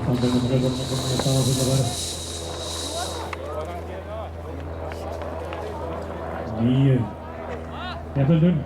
Samtidig med det kommer det ta fulla värv. 9. Jæffeldun.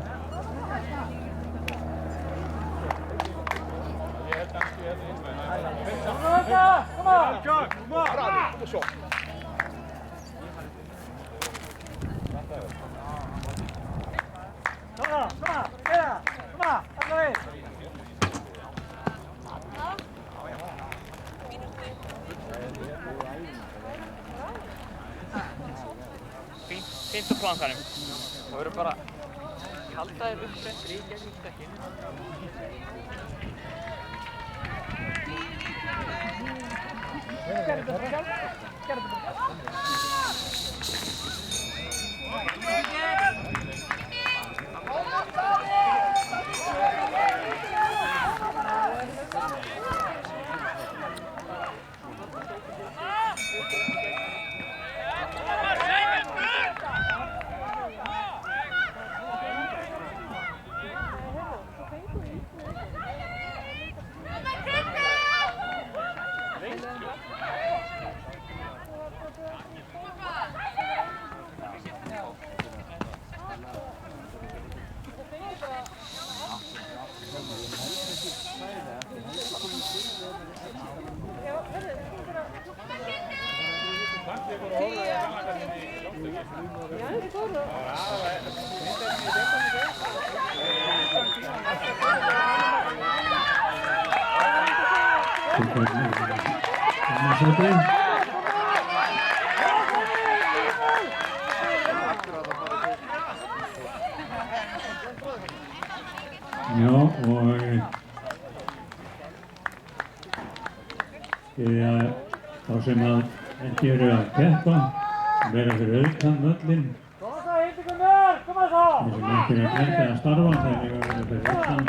Fint á plankanum. Það verður bara halda þér uppsettir í gegnum stekkin. Gerðu þetta sjálf. Já, og þá sem að ekki eru að keppa, vera fyrir utan völlinn. Þeir sem ekki eru að keppa að starfa, þeir eru að vera fyrir utan.